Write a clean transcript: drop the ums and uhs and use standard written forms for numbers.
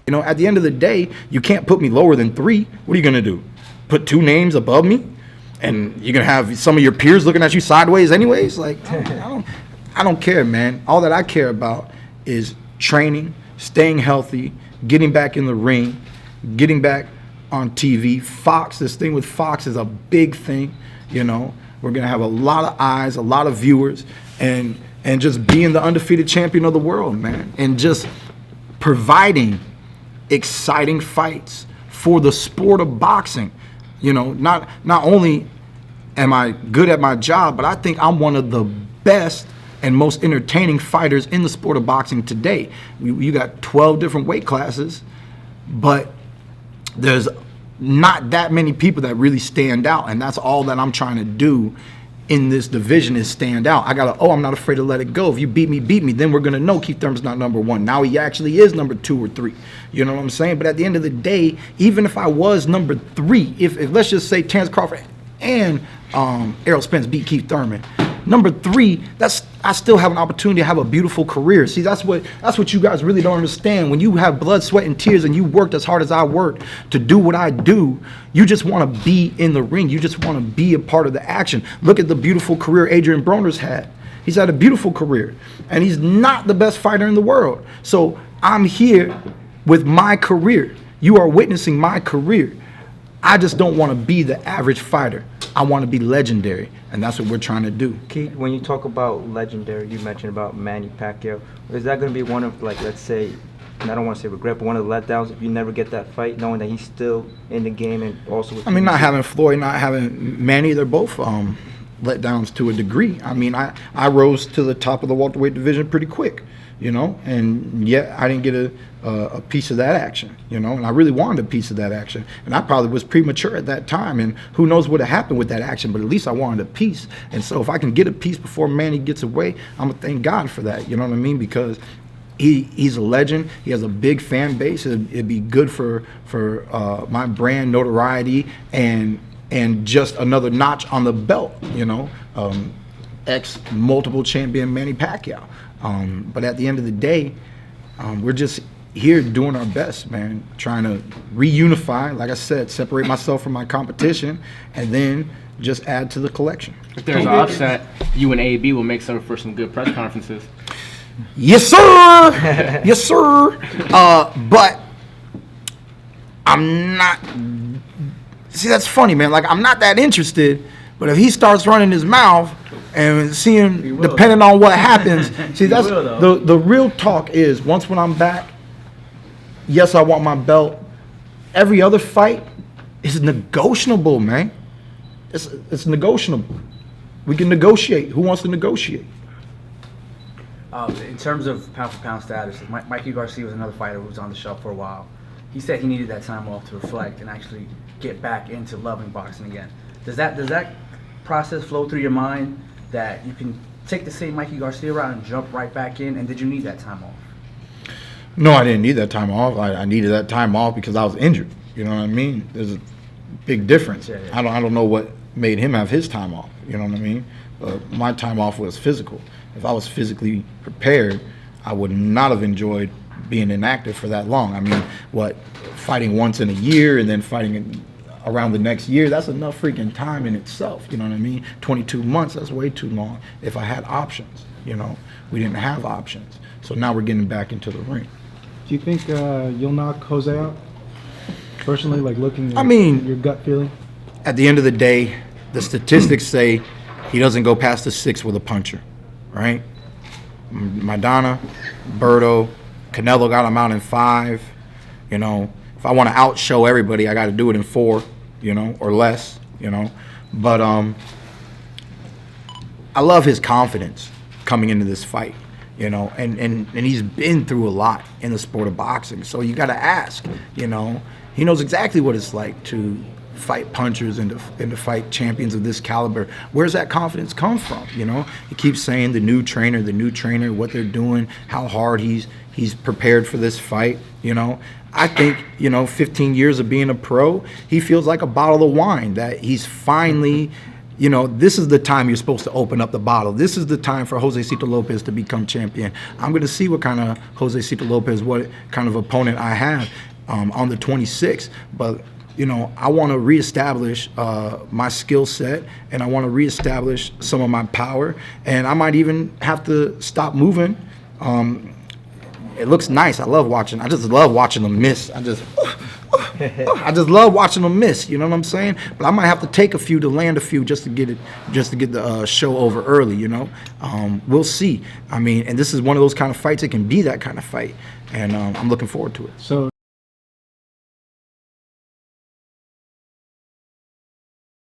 You know, at the end of the day, you can't put me lower than 3. What are you going to do? Put 2 names above me? And you're going to have some of your peers looking at you sideways anyways? Like, I don't care, man. All that I care about is training, staying healthy, getting back in the ring, getting back on TV. Fox, this thing with Fox is a big thing, you know. We're going to have a lot of eyes, a lot of viewers, and just being the undefeated champion of the world, man. And just providing exciting fights for the sport of boxing. You know, not only am I good at my job, but I think I'm one of the best and most entertaining fighters in the sport of boxing today. You got 12 different weight classes, but there's not that many people that really stand out, and that's all that I'm trying to do in this division is stand out. I'm not afraid to let it go. If you beat me, then we're gonna know Keith Thurman's not number 1. Now he actually is number 2 or 3. You know what I'm saying? But at the end of the day, even if I was number 3, if let's just say Terrence Crawford and Errol Spence beat Keith Thurman, number 3, I still have an opportunity to have a beautiful career. See, that's what you guys really don't understand. When you have blood, sweat, and tears, and you worked as hard as I worked to do what I do, you just want to be in the ring. You just want to be a part of the action. Look at the beautiful career Adrien Broner's had. He's had a beautiful career, and he's not the best fighter in the world. So I'm here with my career. You are witnessing my career. I just don't want to be the average fighter. I want to be legendary, and that's what we're trying to do. Keith, when you talk about legendary, you mentioned about Manny Pacquiao. Is that going to be one of, like, let's say, and I don't want to say regret, but one of the letdowns if you never get that fight, knowing that he's still in the game and also with not having Floyd, not having Manny, they're both letdowns to a degree. I mean, I rose to the top of the welterweight division pretty quick, you know, and yet I didn't get a piece of that action, you know, and I really wanted a piece of that action, and I probably was premature at that time, and who knows what happened with that action, but at least I wanted a piece. And so if I can get a piece before Manny gets away, I'm gonna thank God for that, you know what I mean? Because he's a legend. He has a big fan base. It'd be good for my brand notoriety and just another notch on the belt, you know. Ex multiple champion Manny Pacquiao. But at the end of the day, we're just here doing our best, man, trying to reunify, like I said, separate myself from my competition, and then just add to the collection. If there's an upset, you and AB will make for some good press conferences. Yes, sir. Yes, sir. But I'm not. See, that's funny, man. Like, I'm not that interested. But if he starts running his mouth and seeing, depending on what happens, see, that's the real talk is once when I'm back. Yes, I want my belt. Every other fight is negotiable, man. It's negotiable. We can negotiate. Who wants to negotiate? In terms of pound-for-pound status, Mikey Garcia was another fighter who was on the shelf for a while. He said he needed that time off to reflect and actually get back into loving boxing again. Does that process flow through your mind that you can take the same Mikey Garcia route and jump right back in? And did you need that time off? No, I didn't need that time off. I needed that time off because I was injured. You know what I mean? There's a big difference. Yeah. I don't know what made him have his time off. You know what I mean? But my time off was physical. If I was physically prepared, I would not have enjoyed being inactive for that long. I mean, fighting once in a year and then fighting around the next year, that's enough freaking time in itself. You know what I mean? 22 months, that's way too long. If I had options, you know, we didn't have options. So now we're getting back into the ring. Do you think you'll knock Jose out? Personally, like looking at your gut feeling? At the end of the day, the statistics say he doesn't go past the 6th with a puncher, right? Maidana, Berto, Canelo got him out in 5. You know, if I want to outshow everybody, I got to do it in 4, you know, or less, you know. But I love his confidence coming into this fight, you know, and he's been through a lot in the sport of boxing. So you got to ask, you know, he knows exactly what it's like to fight punchers and to fight champions of this caliber. Where's that confidence come from? You know, he keeps saying the new trainer, what they're doing, how hard he's prepared for this fight. You know, I think, you know, 15 years of being a pro, he feels like a bottle of wine that he's finally you know, this is the time you're supposed to open up the bottle. This is the time for Jose Cito Lopez to become champion. I'm going to see what kind of Jose Cito Lopez, what kind of opponent I have on the 26th. But, you know, I want to reestablish my skill set, and I want to reestablish some of my power. And I might even have to stop moving. It looks nice. I just love watching them miss. I just love watching them miss. You know what I'm saying? But I might have to take a few to land a few just to get the show over early. You know, we'll see. I mean, and this is one of those kind of fights. It can be that kind of fight, and I'm looking forward to it. So